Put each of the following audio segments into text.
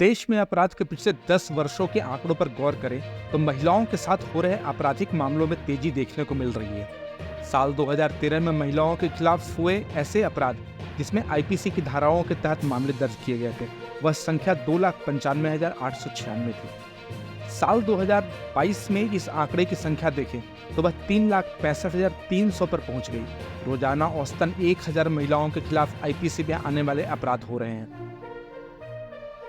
देश में अपराध के पिछले 10 वर्षों के आंकड़ों पर गौर करें तो महिलाओं के साथ हो रहे आपराधिक मामलों में तेजी देखने को मिल रही है। साल 2013 में महिलाओं के खिलाफ हुए ऐसे अपराध जिसमें आईपीसी की धाराओं के तहत मामले दर्ज किए गए थे, वह संख्या 2,95,896 थी। साल 2022 में इस आंकड़े की संख्या देखें तो वह 3,65,300 पर पहुंच गई। रोजाना औसतन 1,000 महिलाओं के खिलाफ आईपीसी में आने वाले अपराध हो रहे हैं।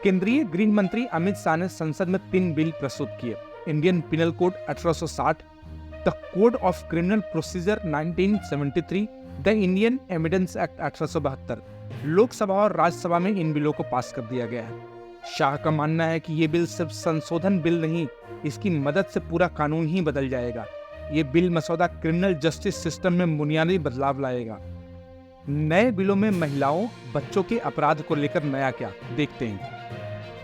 केंद्रीय गृह मंत्री अमित शाह ने संसद में 3 बिल प्रस्तुत किए। Indian penal code 1860, the code of criminal procedure 1973, the Indian evidence act 1872। Lok Sabha और राज्यसभा में इन बिलों को पास कर दिया गया है। शाह का मानना है कि ये बिल सिर्फ संशोधन बिल नहीं, इसकी मदद से पूरा कानून ही बदल जाएगा। ये बिल मसौदा क्रिमिनल जस्टिस सिस्टम में बुनियादी बदलाव लाएगा। नए बिलों में महिलाओं, बच्चों के अपराध को लेकर नया क्या, देखते हैं।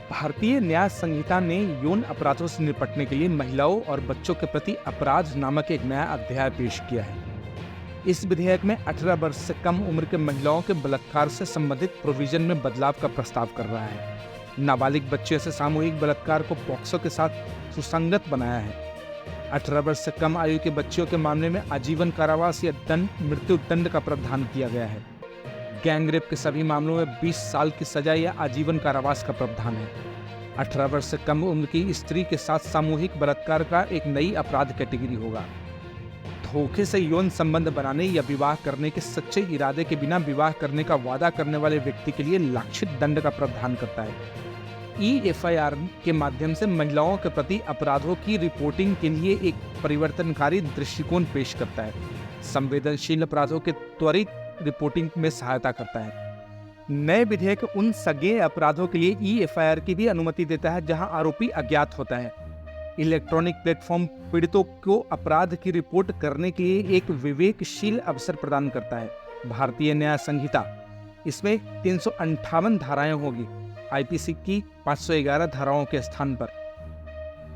भारतीय न्याय संहिता ने यौन अपराधों से निपटने के लिए महिलाओं और बच्चों के प्रति अपराध नामक एक नया अध्याय पेश किया है। इस विधेयक में 18 वर्ष से कम उम्र के महिलाओं के बलात्कार से संबंधित प्रोविजन में बदलाव का प्रस्ताव कर रहा है। नाबालिग बच्चे से सामूहिक बलात्कार को पॉक्सो के साथ सुसंगत बनाया है। 18 वर्ष से कम आयु के बच्चियों के मामले में आजीवन कारावास या मृत्यु दंड का प्रावधान किया गया है। गैंग रेप के सभी मामलों में 20 साल की सजा या आजीवन कारावास का प्रावधान है। 18 वर्ष से कम उम्र की स्त्री के साथ सामूहिक बलात्कार का एक नई अपराध कैटेगरी होगा। धोखे से यौन संबंध बनाने या विवाह करने के सच्चे इरादे के बिना विवाह करने का वादा करने वाले व्यक्ति के लिए लाक्षित दंड का प्रावधान करता है। EFIR के माध्यम से महिलाओं के प्रति अपराधों की रिपोर्टिंग के लिए एक परिवर्तनकारी दृष्टिकोण पेश करता है। संवेदनशील अपराधों के त्वरित रिपोर्टिंग में सहायता करता है। नए विधेयक उन सगे अपराधों के लिए EFIR की भी अनुमति देता है जहां आरोपी अज्ञात होता है। इलेक्ट्रॉनिक प्लेटफॉर्म पीड़ितों को अपराध की रिपोर्ट करने के लिए एक विवेकशील अवसर प्रदान करता है। भारतीय न्याय संहिता, इसमें 358 धाराएं होगी। आईपीसी की 511 धाराओं के स्थान पर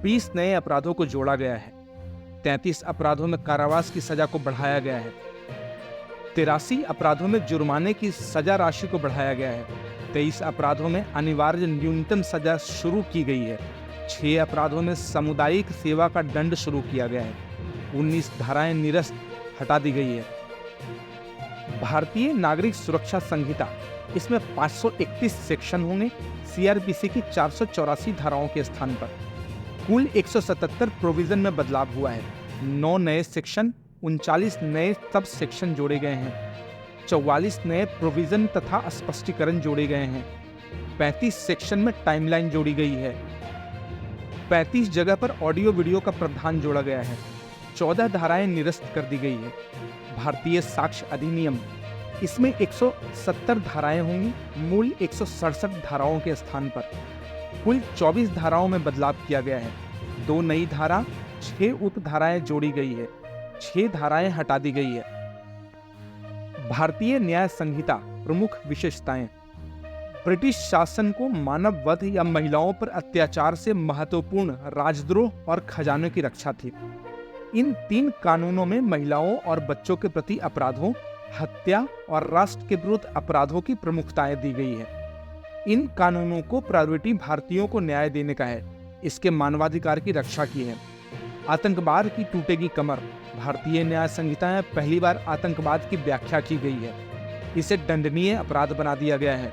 20 नए अपराधों को जोड़ा गया है। 33 अपराधों में कारावास की सजा को बढ़ाया गया है। 83 अपराधों में जुर्माने की सजा राशि को बढ़ाया गया है। 23 अपराधों में अनिवार्य न्यूनतम सजा शुरू की गई है। 6 अपराधों में सामुदायिक सेवा का दंड शुरू किया गया है। 19 धाराएं निरस्त हटा दी गई है। भारतीय नागरिक सुरक्षा संहिता, इसमें 531 सेक्शन होंगे। सीआरपीसी की 484 धाराओं के स्थान पर कुल 177 प्रोविजन में बदलाव हुआ है। 9 नए सेक्शन, 39 नए सब सेक्शन जोड़े गए हैं। 44 नए प्रोविजन तथा स्पष्टीकरण जोड़े गए हैं। 35 सेक्शन में टाइमलाइन जोड़ी गई है। 35 जगह पर ऑडियो वीडियो का प्रावधान जोड़ा गया है। 14 धाराएं निरस्त कर दी गई है। भारतीय साक्ष्य अधिनियम, इसमें 170 धाराएं होंगी, मूल 167 धाराओं के स्थान पर कुल 24 धाराओं में बदलाव किया गया है। 2 नई धारा, 6 उप धाराएं जोड़ी गई है। 6 धाराएं हटा दी गई है। भारतीय न्याय संहिता प्रमुख विशेषताएं। ब्रिटिश शासन को मानव वध या महिलाओं पर अत्याचार से महत्वपूर्ण राजद्रोह और खजाने की रक्षा थी। इन 3 कानूनों में महिलाओं और बच्चों के प्रति अपराधों, हत्या और राष्ट्र के विरुद्ध अपराधों की प्रमुखताएं दी गई है। इन कानूनों को प्रायोरिटी भारतीयों को न्याय देने का है। इसके मानवाधिकार की रक्षा की है। आतंकवाद की टूटेगी कमर। भारतीय न्याय संहिता में पहली बार आतंकवाद की व्याख्या की गई है। इसे दंडनीय अपराध बना दिया गया है।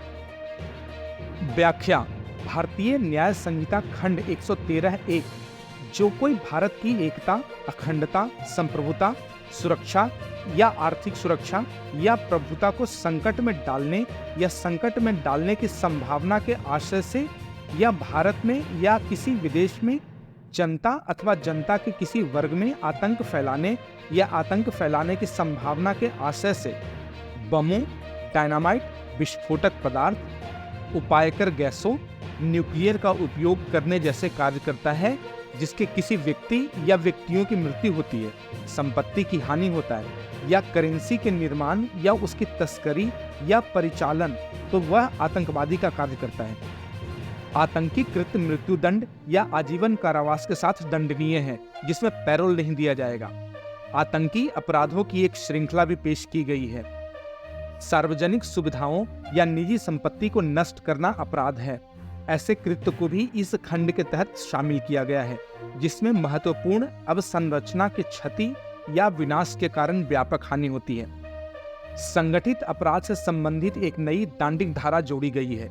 व्याख्या। भारतीय न्याय संहिता खंड 113(1) जो कोई भारत की एकता, अखंडता, संप्रभुता, सुरक्षा या आर्थिक सुरक्षा या प्रभुता को संकट में डालने या संकट में डालने की संभावना के आशय से या भारत में या किसी विदेश में जनता अथवा जनता के किसी वर्ग में आतंक फैलाने या आतंक फैलाने की संभावना के आशय से बमों, डायनामाइट, विस्फोटक पदार्थ, उपायकर गैसों, न्यूक्लियर का उपयोग करने जैसे कार्य करता है जिसके किसी व्यक्ति या व्यक्तियों की मृत्यु होती है, संपत्ति की हानि होता है या करेंसी के निर्माण या उसकी तस्करी या परिचालन, तो वह आतंकवादी का कार्य करता है। आतंकी कृत्य मृत्युदंड या आजीवन कारावास के साथ दंडनीय है, जिसमें पैरोल नहीं दिया जाएगा। आतंकी अपराधों की एक श्रृंखला भी पेश की गई है। सार्वजनिक सुविधाओं या निजी संपत्ति को नष्ट करना अपराध है। ऐसे कृत्य को भी इस खंड के तहत शामिल किया गया है, जिसमें महत्वपूर्ण अवसंरचना की क्षति या विनाश के कारण व्यापक हानि होती है। संगठित अपराध से संबंधित एक नई दंडिक धारा जोड़ी गई है।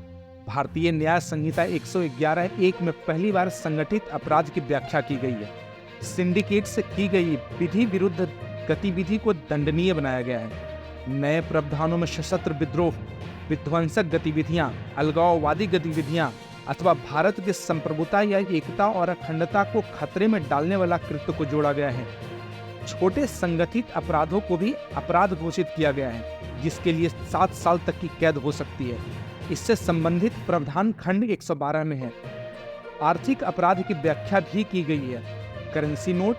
भारतीय न्याय संहिता 111(1) में पहली बार संगठित अपराध की व्याख्या की गई है। सिंडिकेट से की गई विधि विरुद्ध गतिविधि को दंडनीय बनाया गया है। नए प्रावधानों में सशस्त्र विद्रोह, विध्वंसक गतिविधियां, अलगाववादी गतिविधियां अथवा भारत की संप्रभुता या एकता और अखंडता को खतरे में डालने वाला कृत्य को जोड़ा गया है। छोटे संगठित अपराधों को भी अपराध घोषित किया गया है, जिसके लिए 7 साल तक की कैद हो सकती है। इससे संबंधित प्रावधान खंड 112 में है। आर्थिक अपराध की व्याख्या भी की गई है। करेंसी नोट,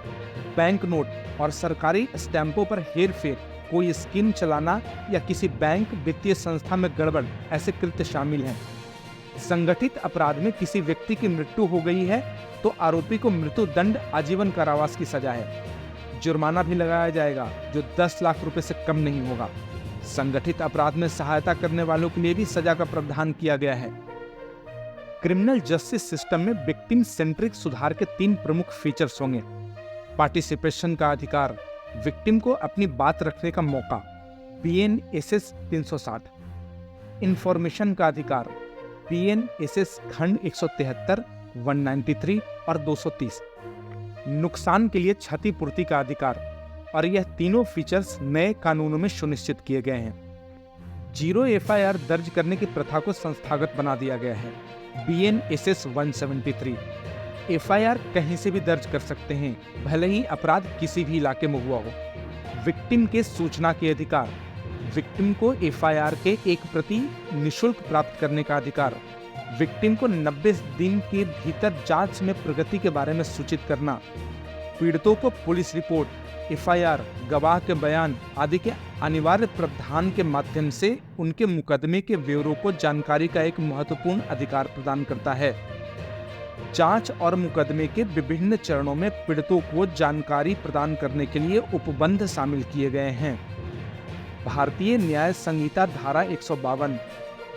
बैंक नोट और सरकारी स्टैंपों पर हेरफेर, कोई स्कीम चलाना या किसी बैंक वित्तीय संस्था में गड़बड़, ऐसे कृत्य शामिल हैं। संगठित अपराध में किसी व्यक्ति की मृत्यु हो गई है तो आरोपी को मृत्यु दंड, आजीवन कारावास की सजा है। जुर्माना भी लगाया जाएगा जो 10 लाख रुपए से कम नहीं होगा। संगठित अपराध में सहायता करने वालों के लिए भी सजा का प्रावधान किया गया है। क्रिमिनल जस्टिस सिस्टम में विक्टिम सेंट्रिक सुधार के 3 प्रमुख फीचर्स होंगे। पार्टिसिपेशन का अधिकार, विक्टिम को अपनी बात रखने का मौका, BNSS 360। इंफॉर्मेशन का अधिकार, BNSS खंड 173, 193 और 230। नुकसान के लिए क्षतिपूर्ति का अधिकार, और यह तीनों फीचर्स नए कानूनों में सुनिश्चित किए गए हैं। 0 FIR दर्ज करने की प्रथा को संस्थागत बना दिया गया है। BNSS 173। FIR कहीं से भी दर्ज कर सकते हैं, भले ही अपराध किसी भी इलाके में हुआ हो। विक्टिम के सूचना के अधिकार, विक्टिम को FIR के एक प्रति निःशुल्क प्राप्त करने का अधिकार, विक्टिम को 90 दिन के भीतर जांच में प्रगति के बारे में सूचित करना, पीड़ितों को पुलिस रिपोर्ट, FIR, गवाह के बयान आदि के अनिवार्य प्रावधान के माध्यम से उनके मुकदमे के ब्यौरों को जानकारी का एक महत्वपूर्ण अधिकार प्रदान करता है। जांच और मुकदमे के विभिन्न चरणों में पीड़ितों को जानकारी प्रदान करने के लिए उपबंध शामिल किए गए हैं। भारतीय न्याय संहिता धारा 152,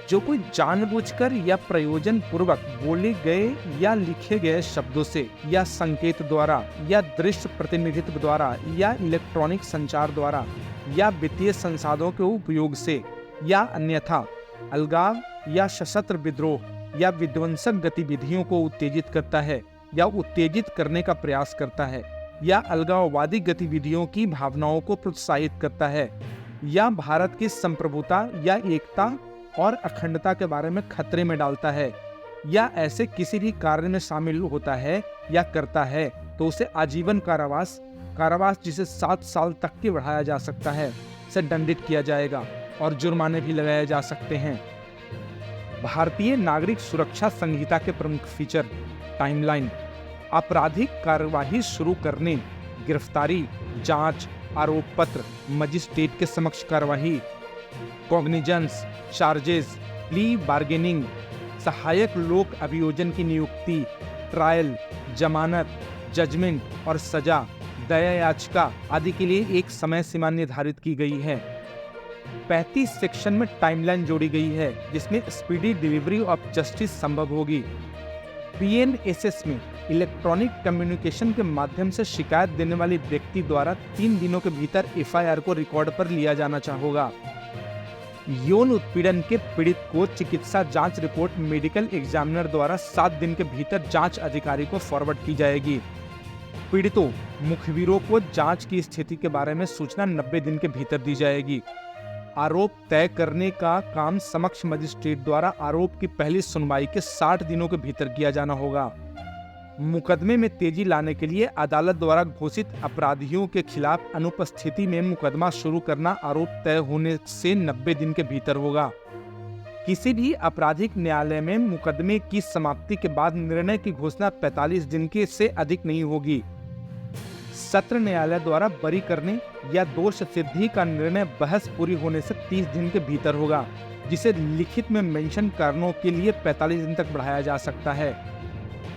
जो कोई जानबूझकर या प्रयोजन पूर्वक बोले गए या लिखे गए शब्दों से या संकेत द्वारा या दृश्य प्रतिनिधित्व द्वारा या इलेक्ट्रॉनिक संचार द्वारा या वित्तीय संसाधनों के उपयोग से या अन्यथा अलगाव या सशस्त्र विद्रोह या विध्वंसक गतिविधियों को उत्तेजित करता है या उत्तेजित करने का प्रयास करता है या अलगाववादी गतिविधियों की भावनाओं को प्रोत्साहित करता है या भारत की संप्रभुता या एकता और अखंडता के बारे में खतरे में डालता है या ऐसे किसी भी कार्य में शामिल होता है या करता है, तो उसे आजीवन कारावास जिसे 7 साल तक की बढ़ाया जा सकता है, से दंडित किया जाएगा और जुर्माने भी लगाए जा सकते हैं। भारतीय नागरिक सुरक्षा संहिता के प्रमुख फीचर, टाइमलाइन, आपराधिक कार्यवाही शुरू करने, गिरफ्तारी, जांच, आरोप पत्र, मजिस्ट्रेट के समक्ष कार्यवाही, कॉग्निजेंस, चार्जेस, प्ली बार्गेनिंग, सहायक लोक अभियोजन की नियुक्ति, ट्रायल, जमानत, जजमेंट और सजा, दया याचिका आदि के लिए एक समय सीमा निर्धारित की गई है। 35 सेक्शन में टाइमलाइन जोड़ी गई है, जिसमें स्पीडी डिलीवरी ऑफ जस्टिस संभव होगी। BNSS में इलेक्ट्रॉनिक कम्युनिकेशन के माध्यम से शिकायत देने वाले व्यक्ति द्वारा 3 दिनों के भीतर FIR को रिकॉर्ड पर लिया जाना होगा। यौन उत्पीड़न के पीड़ित को चिकित्सा जांच रिपोर्ट मेडिकल एग्जामिनर द्वारा 7 दिन के भीतर जांच अधिकारी को फॉरवर्ड की जाएगी। पीड़ितों, मुखबिरों को जांच की स्थिति के बारे में सूचना 90 दिन के भीतर दी जाएगी। आरोप तय करने का काम समक्ष मजिस्ट्रेट द्वारा आरोप की पहली सुनवाई के 60 दिनों के भीतर किया जाना होगा। मुकदमे में तेजी लाने के लिए अदालत द्वारा घोषित अपराधियों के खिलाफ अनुपस्थिति में मुकदमा शुरू करना आरोप तय होने से 90 दिन के भीतर होगा। किसी भी आपराधिक न्यायालय में मुकदमे की समाप्ति के बाद निर्णय की घोषणा 45 दिन के से अधिक नहीं होगी। सत्र न्यायालय द्वारा बरी करने या दोष सिद्धि का निर्णय बहस पूरी होने से 30 दिन के भीतर होगा, जिसे लिखित में मेंशन कारणों के लिए 45 दिन तक बढ़ाया जा सकता है।